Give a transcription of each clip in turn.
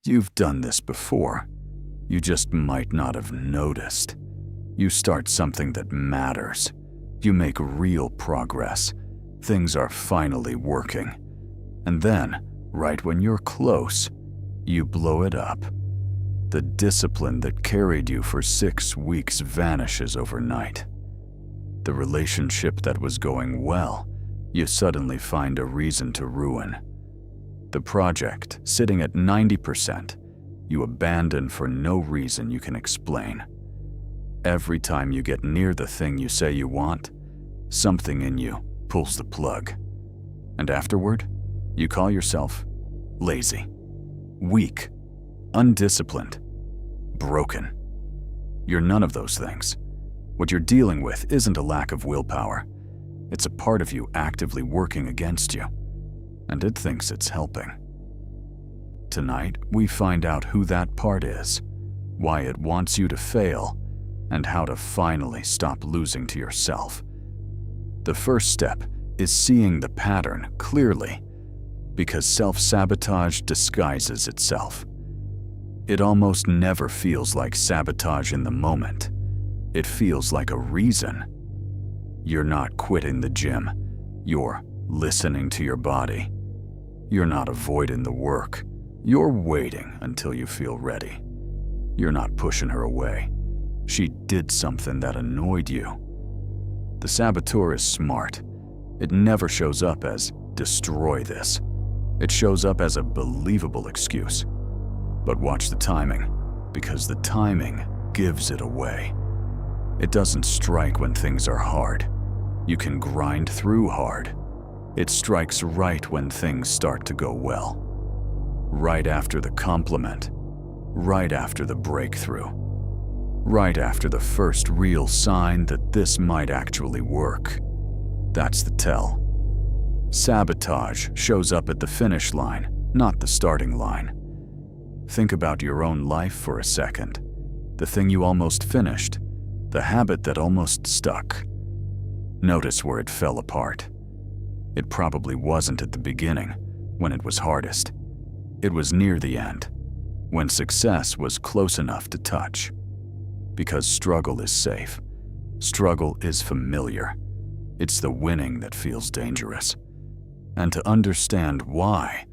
You've done this before. You just might not have noticed. You start something that matters. You make real progress. Things are finally working. And then, right when you're close, you blow it up. The discipline that carried you for 6 weeks vanishes overnight. The relationship that was going well, you suddenly find a reason to ruin. The project, sitting at 90%, you abandon for no reason you can explain. Every time you get near the thing you say you want, something in you pulls the plug. And afterward, you call yourself lazy, weak, undisciplined, broken. You're none of those things. What you're dealing with isn't a lack of willpower. It's a part of you actively working against you, and it thinks it's helping. Tonight, we find out who that part is, why it wants you to fail, and how to finally stop losing to yourself. The first step is seeing the pattern clearly, because self-sabotage disguises itself. It almost never feels like sabotage in the moment. It feels like a reason. You're not quitting the gym. You're listening to your body. You're not avoiding the work. You're waiting until you feel ready. You're not pushing her away. She did something that annoyed you. The saboteur is smart. It never shows up as, destroy this. It shows up as a believable excuse. But watch the timing, because the timing gives it away. It doesn't strike when things are hard. You can grind through hard. It strikes right when things start to go well. Right after the compliment. Right after the breakthrough. Right after the first real sign that this might actually work. That's the tell. Sabotage shows up at the finish line, not the starting line. Think about your own life for a second. The thing you almost finished. The habit that almost stuck. Notice where it fell apart. It probably wasn't at the beginning, when it was hardest. It was near the end, when success was close enough to touch. Because struggle is safe. Struggle is familiar. It's the winning that feels dangerous. And to understand why,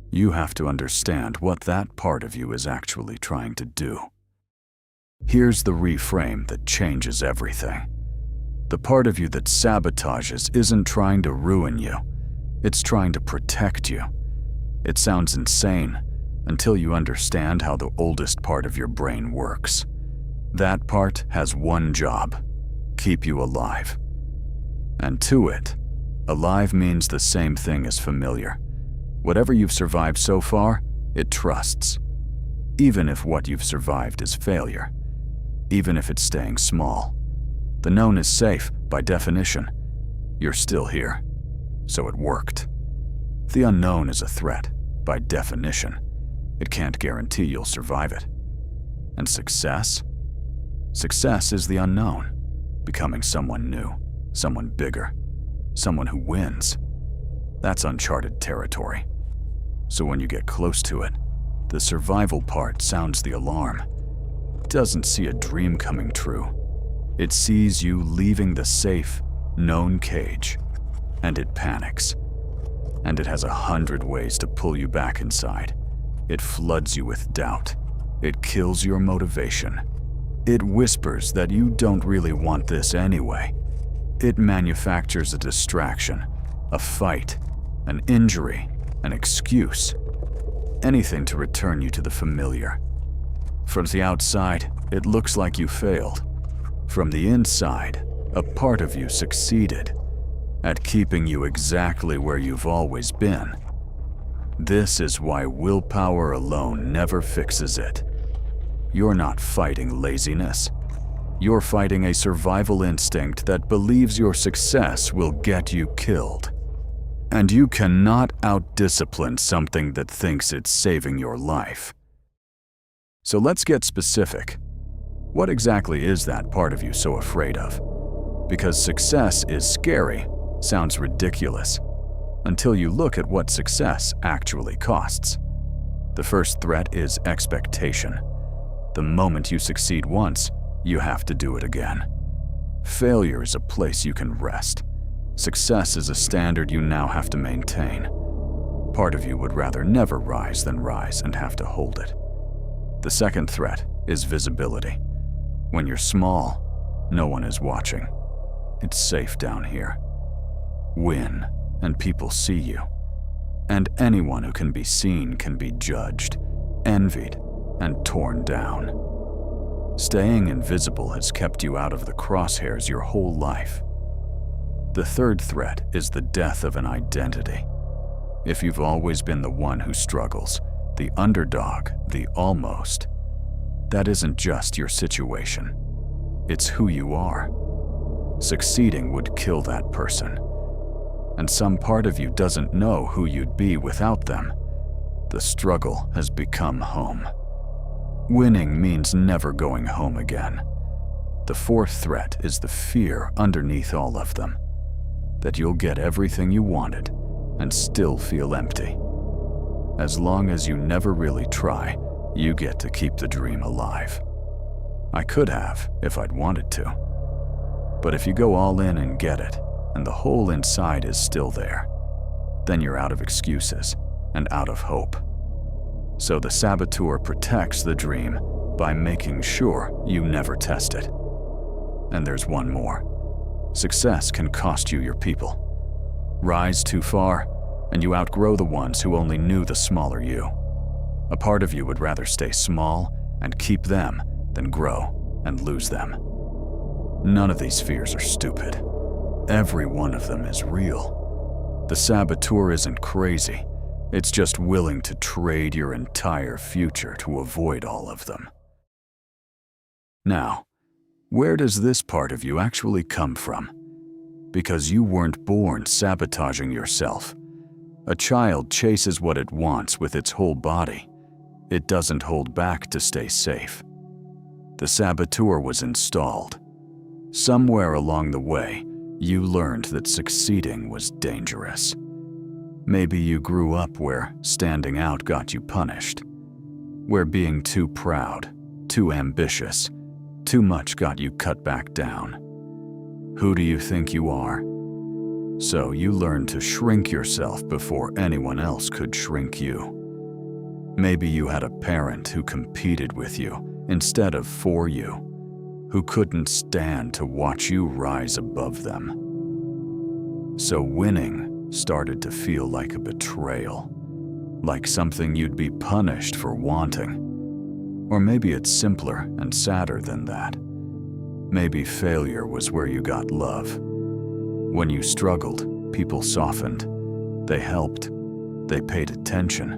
you have to understand what that part of you is actually trying to do. Here's the reframe that changes everything. The part of you that sabotages isn't trying to ruin you. It's trying to protect you. It sounds insane until you understand how the oldest part of your brain works. That part has one job: keep you alive. And to it, alive means the same thing as familiar. Whatever you've survived so far, it trusts. Even if what you've survived is failure. Even if it's staying small. The known is safe, by definition. You're still here, so it worked. The unknown is a threat, by definition. It can't guarantee you'll survive it. And success? Success is the unknown, becoming someone new, someone bigger, someone who wins. That's uncharted territory. So when you get close to it, the survival part sounds the alarm. It doesn't see a dream coming true. It sees you leaving the safe, known cage, and it panics. And it has 100 ways to pull you back inside. It floods you with doubt. It kills your motivation. It whispers that you don't really want this anyway. It manufactures a distraction, a fight, an injury, an excuse. Anything to return you to the familiar. From the outside, it looks like you failed. From the inside, a part of you succeeded at keeping you exactly where you've always been. This is why willpower alone never fixes it. You're not fighting laziness. You're fighting a survival instinct that believes your success will get you killed. And you cannot out-discipline something that thinks it's saving your life. So let's get specific. What exactly is that part of you so afraid of? Because success is scary, sounds ridiculous, until you look at what success actually costs. The first threat is expectation. The moment you succeed once, you have to do it again. Failure is a place you can rest. Success is a standard you now have to maintain. Part of you would rather never rise than rise and have to hold it. The second threat is visibility. When you're small, no one is watching. It's safe down here. Win, and people see you. And anyone who can be seen can be judged, envied, and torn down. Staying invisible has kept you out of the crosshairs your whole life. The third threat is the death of an identity. If you've always been the one who struggles, the underdog, the almost, that isn't just your situation. It's who you are. Succeeding would kill that person. And some part of you doesn't know who you'd be without them. The struggle has become home. Winning means never going home again. The fourth threat is the fear underneath all of them, that you'll get everything you wanted and still feel empty. As long as you never really try, you get to keep the dream alive. I could have if I'd wanted to. But if you go all in and get it, and the hole inside is still there, then you're out of excuses and out of hope. So the saboteur protects the dream by making sure you never test it. And there's one more. Success can cost you your people. Rise too far, and you outgrow the ones who only knew the smaller you. A part of you would rather stay small and keep them than grow and lose them. None of these fears are stupid. Every one of them is real. The saboteur isn't crazy. It's just willing to trade your entire future to avoid all of them. Now, where does this part of you actually come from? Because you weren't born sabotaging yourself. A child chases what it wants with its whole body. It doesn't hold back to stay safe. The saboteur was installed. Somewhere along the way, you learned that succeeding was dangerous. Maybe you grew up where standing out got you punished, where being too proud, too ambitious, too much got you cut back down. Who do you think you are? So you learned to shrink yourself before anyone else could shrink you. Maybe you had a parent who competed with you instead of for you, who couldn't stand to watch you rise above them. So winning started to feel like a betrayal, like something you'd be punished for wanting. Or maybe it's simpler and sadder than that. Maybe failure was where you got love. When you struggled, people softened. They helped. They paid attention.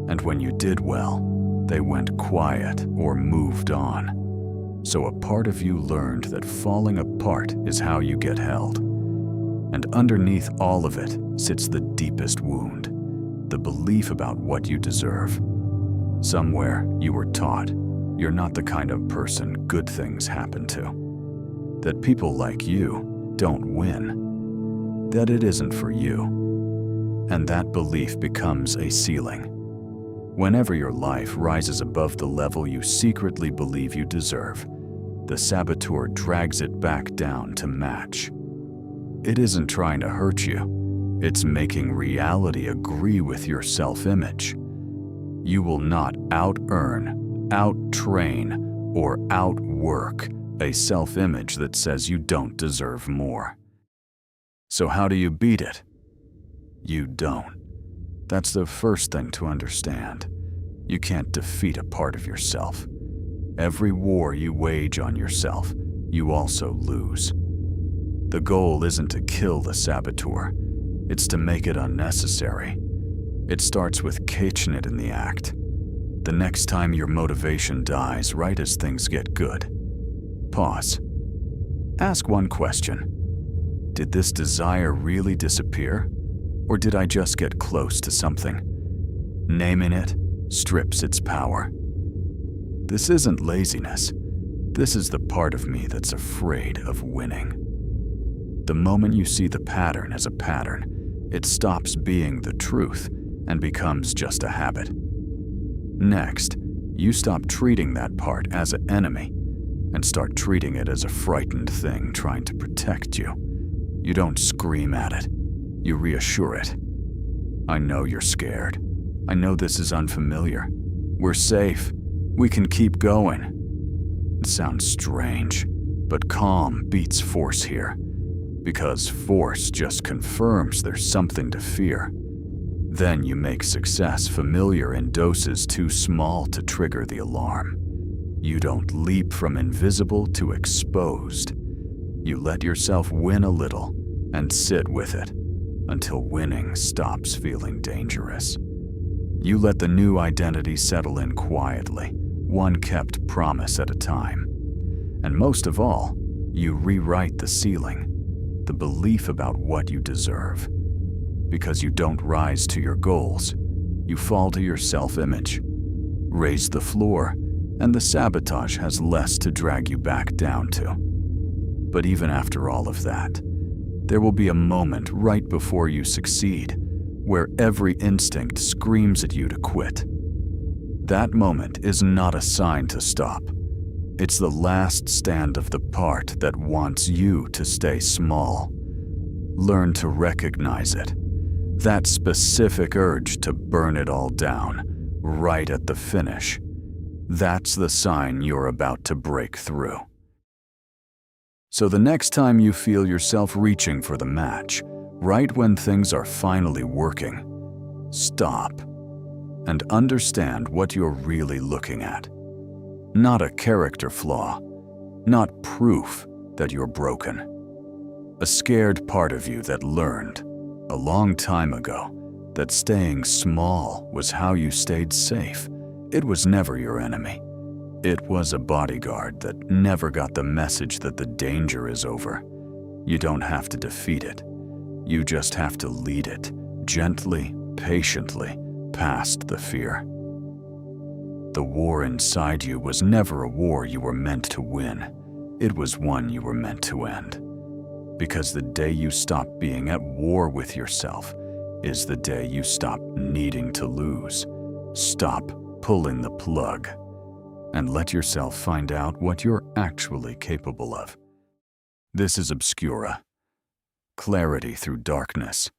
And when you did well, they went quiet or moved on. So a part of you learned that falling apart is how you get held. And underneath all of it sits the deepest wound, the belief about what you deserve. Somewhere you were taught you're not the kind of person good things happen to, that people like you don't win, that it isn't for you. And that belief becomes a ceiling. Whenever your life rises above the level you secretly believe you deserve, the saboteur drags it back down to match. It isn't trying to hurt you. It's making reality agree with your self-image. You will not out-earn, out-train, or outwork a self-image that says you don't deserve more. So how do you beat it? You don't. That's the first thing to understand. You can't defeat a part of yourself. Every war you wage on yourself, you also lose. The goal isn't to kill the saboteur. It's to make it unnecessary. It starts with catching it in the act. The next time your motivation dies right as things get good, pause. Ask one question. Did this desire really disappear? Or did I just get close to something? Naming it strips its power. This isn't laziness. This is the part of me that's afraid of winning. The moment you see the pattern as a pattern, it stops being the truth and becomes just a habit. Next, you stop treating that part as an enemy and start treating it as a frightened thing trying to protect you. You don't scream at it. You reassure it. I know you're scared. I know this is unfamiliar. We're safe. We can keep going. It sounds strange, but calm beats force here, because force just confirms there's something to fear. Then you make success familiar in doses too small to trigger the alarm. You don't leap from invisible to exposed. You let yourself win a little and sit with it until winning stops feeling dangerous. You let the new identity settle in quietly, one kept promise at a time. And most of all, you rewrite the ceiling, the belief about what you deserve. Because you don't rise to your goals, you fall to your self-image. Raise the floor, and the sabotage has less to drag you back down to. But even after all of that, there will be a moment right before you succeed where every instinct screams at you to quit. That moment is not a sign to stop. It's the last stand of the part that wants you to stay small. Learn to recognize it. That specific urge to burn it all down, right at the finish. That's the sign you're about to break through. So the next time you feel yourself reaching for the match, right when things are finally working, stop and understand what you're really looking at. Not a character flaw, not proof that you're broken. A scared part of you that learned, a long time ago, that staying small was how you stayed safe. It was never your enemy. It was a bodyguard that never got the message that the danger is over. You don't have to defeat it. You just have to lead it, gently, patiently, past the fear. The war inside you was never a war you were meant to win. It was one you were meant to end. Because the day you stop being at war with yourself is the day you stop needing to lose. Stop pulling the plug and let yourself find out what you're actually capable of. This is OBSCURA. Clarity through darkness.